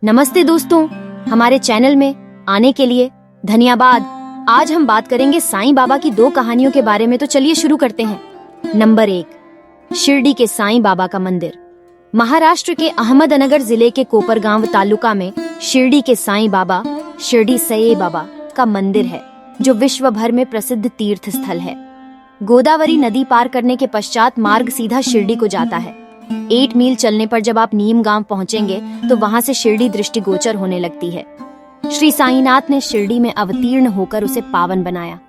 नमस्ते दोस्तों, हमारे चैनल में आने के लिए धन्यवाद। आज हम बात करेंगे साईं बाबा की दो कहानियों के बारे में, तो चलिए शुरू करते हैं। नंबर 1, शिरडी के साईं बाबा का मंदिर। महाराष्ट्र के अहमदनगर जिले के कोपरगांव तालुका में शिरडी के साईं बाबा, शिरडी साईं बाबा का मंदिर है, जो विश्व भर में प्रसिद्ध तीर्थ स्थल है। गोदावरी नदी पार करने के पश्चात मार्ग सीधा शिरडी को जाता है। 8 मील चलने पर जब आप नीम गांव पहुंचेंगे तो वहां से शिरडी दृष्टिगोचर होने लगती है। श्री साईनाथ ने शिरडी में अवतीर्ण होकर उसे पावन बनाया।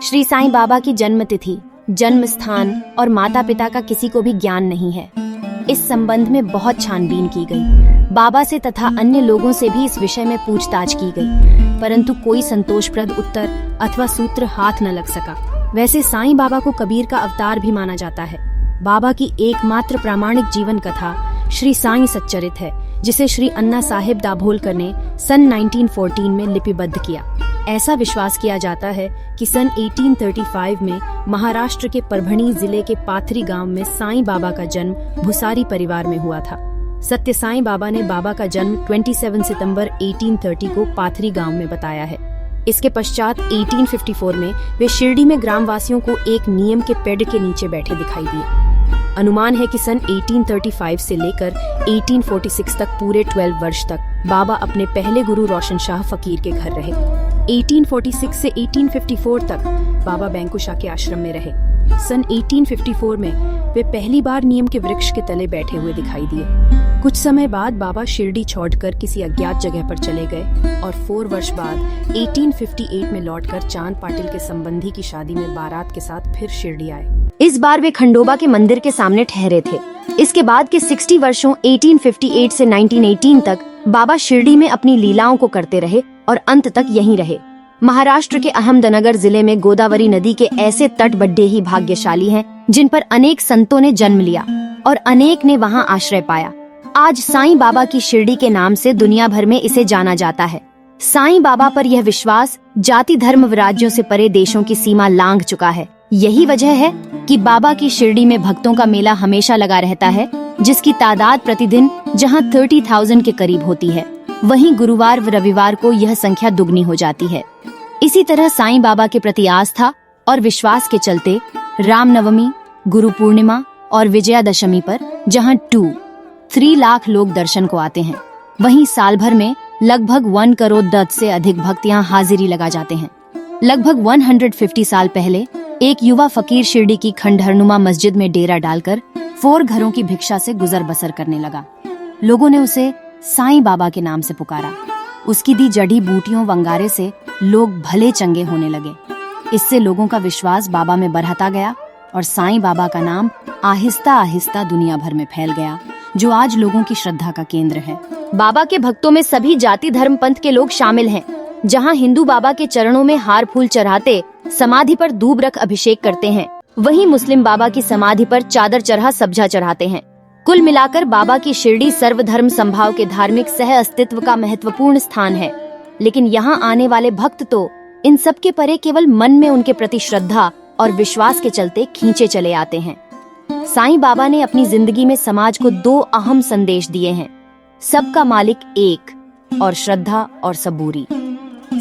श्री साईं बाबा की जन्म तिथि, जन्म स्थान और माता पिता का किसी को भी ज्ञान नहीं है। इस संबंध में बहुत छानबीन की गई। बाबा से तथा अन्य लोगों से भी इस विषय में पूछताछ की गई, परंतु कोई संतोषप्रद उत्तर अथवा सूत्र हाथ न लग सका। वैसे साईं बाबा को कबीर का अवतार भी माना जाता है। बाबा की एकमात्र प्रामाणिक जीवन कथा श्री साईं सच्चरित है, जिसे श्री अन्ना साहेब दाभोलकर ने सन 1914 में लिपिबद्ध किया। ऐसा विश्वास किया जाता है कि सन 1835 में महाराष्ट्र के परभणी जिले के पाथरी गांव में साईं बाबा का जन्म भुसारी परिवार में हुआ था। सत्य साईं बाबा ने बाबा का जन्म 27 सितंबर 1830 को पाथरी गांव में बताया है। इसके पश्चात 1854 में वे शिरडी में ग्रामवासियों को एक नीम के पेड़ के नीचे बैठे दिखाई दिए। अनुमान है कि सन 1835 से लेकर 1846 तक पूरे 12 वर्ष तक बाबा अपने पहले गुरु रोशन शाह फकीर के घर रहे। 1846 से 1854 तक बाबा बैंकुशा के आश्रम में रहे। सन 1854 में वे पहली बार नीम के वृक्ष के तले बैठे हुए दिखाई दिए। कुछ समय बाद बाबा शिरडी छोड़कर किसी अज्ञात जगह पर चले गए और 4 वर्ष बाद 1858 में लौटकर चांद पाटिल के संबंधी की शादी में बारात के साथ फिर शिरडी आए। इस बार वे खंडोबा के मंदिर के सामने ठहरे थे। इसके बाद के 60 वर्षों 1858 से 1918 तक बाबा शिरडी में अपनी लीलाओं को करते रहे और अंत तक यहीं रहे। महाराष्ट्र के अहमदनगर जिले में गोदावरी नदी के ऐसे तटबड्ढे ही भाग्यशाली हैं, जिन पर अनेक संतों ने जन्म लिया और अनेक ने वहां आश्रय पाया। आज साईं बाबा की शिरडी के नाम से दुनिया भर में इसे जाना जाता है। साईं बाबा पर यह विश्वास जाति धर्म राज्यों से परे देशों की सीमा लांघ चुका है। यही वजह है कि बाबा की शिरडी में भक्तों का मेला हमेशा लगा रहता है, जिसकी तादाद प्रतिदिन जहां 30,000 के करीब होती है, वहीं गुरुवार व रविवार को यह संख्या दुगनी हो जाती है। इसी तरह साईं बाबा के प्रति आस्था और विश्वास के चलते रामनवमी, गुरु पूर्णिमा और विजयादशमी पर जहां 2-3 लाख लोग दर्शन को आते हैं, वहीं साल भर में लगभग 1 करोड़ 10 से अधिक भक्त यहाँ हाजिरी लगा जाते हैं। लगभग 150 साल पहले एक युवा फकीर शिरडी की खंडहरनुमा मस्जिद में डेरा डालकर 4 घरों की भिक्षा से गुजर बसर करने लगा। लोगों ने उसे साईं बाबा के नाम से पुकारा। उसकी दी जड़ी बूटियों वंगारे से लोग भले चंगे होने लगे। इससे लोगों का विश्वास बाबा में बढ़ता गया और साईं बाबा का नाम आहिस्ता आहिस्ता दुनिया भर में फैल गया, जो आज लोगों की श्रद्धा का केंद्र है। बाबा के भक्तों में सभी जाति धर्म पंथ के लोग शामिल हैं। जहां हिंदू बाबा के चरणों में हार फूल चढ़ाते, समाधि पर दूब रख अभिषेक करते हैं, वहीं मुस्लिम बाबा की समाधि पर चादर चढ़ा सब्जा चढ़ाते हैं। कुल मिलाकर बाबा की शिरडी सर्वधर्म संभाव के धार्मिक सह अस्तित्व का महत्वपूर्ण स्थान है। लेकिन यहाँ आने वाले भक्त तो इन सब के परे केवल मन में उनके प्रति श्रद्धा और विश्वास के चलते खींचे चले आते हैं। साईं बाबा ने अपनी जिंदगी में समाज को 2 अहम संदेश दिए हैं: सबका मालिक एक और श्रद्धा और सबूरी।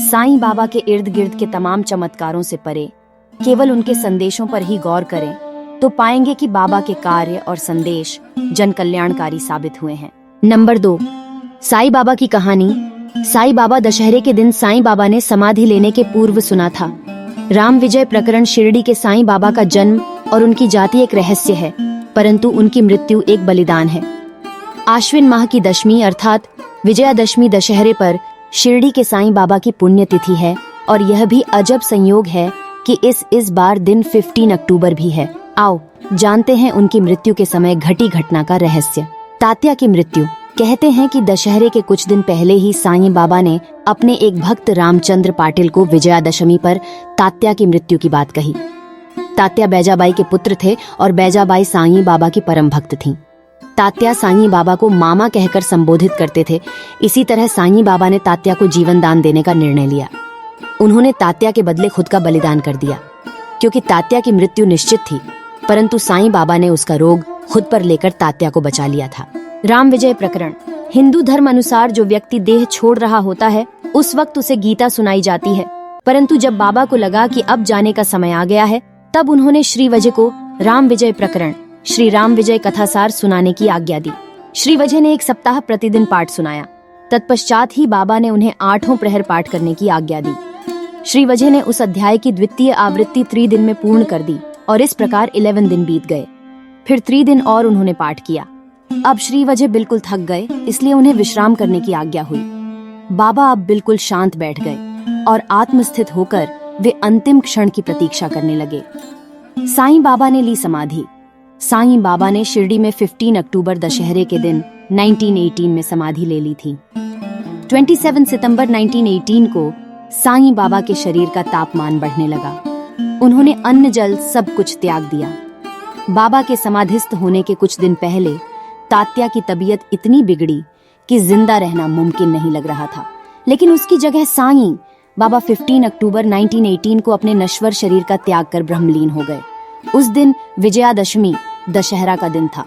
साईं बाबा के इर्द गिर्द के तमाम चमत्कारों से परे केवल उनके संदेशों पर ही गौर करें तो पाएंगे कि बाबा के कार्य और संदेश जन कल्याणकारी साबित हुए हैं। नंबर 2, साईं बाबा की कहानी। साईं बाबा दशहरे के दिन साईं बाबा ने समाधि लेने के पूर्व सुना था। राम विजय प्रकरण शिरडी के साईं बाबा का जन्म और उनकी जाति एक रहस्य है, परंतु उनकी मृत्यु एक बलिदान है। आश्विन माह की दशमी अर्थात विजयादशमी दशहरे पर शिरडी के साईं बाबा की पुण्यतिथि है और यह भी अजब संयोग है कि इस बार दिन 15 अक्टूबर भी है। आओ जानते हैं उनकी मृत्यु के समय घटी घटना का रहस्य। तात्या की मृत्यु। कहते हैं कि दशहरे के कुछ दिन पहले ही साईं बाबा ने अपने एक भक्त रामचंद्र पाटिल को विजयादशमी पर तात्या की मृत्यु की बात कही। तात्या बैजाबाई के पुत्र थे और बैजाबाई साईं बाबा की परम भक्त थीं। तात्या साईं बाबा को मामा कहकर संबोधित करते थे। इसी तरह साईं बाबा ने तात्या को जीवन दान देने का निर्णय लिया। उन्होंने तात्या के बदले खुद का बलिदान कर दिया, क्योंकि तात्या की मृत्यु निश्चित थी, परंतु साईं बाबा ने उसका रोग खुद पर लेकर तात्या को बचा लिया था। राम विजय प्रकरण। हिंदू धर्म अनुसार जो व्यक्ति देह छोड़ रहा होता है उस वक्त उसे गीता सुनाई जाती है, परंतु जब बाबा को लगा कि अब जाने का समय आ गया है, तब उन्होंने श्री वजह को राम विजय प्रकरण, श्री राम विजय कथासार सुनाने की आज्ञा दी। श्री वजह ने 1 सप्ताह प्रतिदिन पाठ सुनाया। तत्पश्चात ही बाबा ने उन्हें 8 प्रहर पाठ करने की आज्ञा दी। श्री वजह ने उस अध्याय की 2वीं आवृत्ति 3 दिन में पूर्ण कर दी और इस प्रकार 11 दिन बीत गए। फिर 3 दिन और उन्होंने पाठ किया। अब श्री वजह बिल्कुल थक गए, इसलिए उन्हें विश्राम करने की आज्ञा हुई। बाबा अब बिल्कुल शांत बैठ गए और आत्मस्थित होकर वे अंतिम क्षण की प्रतीक्षा करने लगे। साईं बाबा ने ली समाधि। साईं बाबा ने शिरडी में 15 अक्टूबर दशहरे के दिन 1918 में समाधि ले ली थी। 27 सितंबर 1918 को साईं बाबा के शरीर का तापमान बढ़ने लगा। उन्होंने अन्न जल सब कुछ त्याग दिया। बाबा के समाधिस्थ होने के कुछ दिन पहले तात्या की तबीयत इतनी बिगड़ी कि जिंदा रहना मुमकिन नहीं लग रहा था, लेकिन उसकी जगह साईं बाबा 15 अक्टूबर 1918 को अपने नश्वर शरीर का त्याग कर ब्रह्मलीन हो गए। उस दिन विजयादशमी दशहरा का दिन था।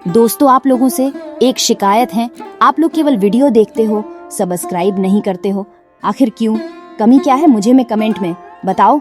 दोस्तों, आप लोगों से एक शिकायत है, आप लोग केवल वीडियो देखते हो, सब्सक्राइब नहीं करते हो। आखिर क्यों? कमी क्या है? मुझे में कमेंट में बताओ।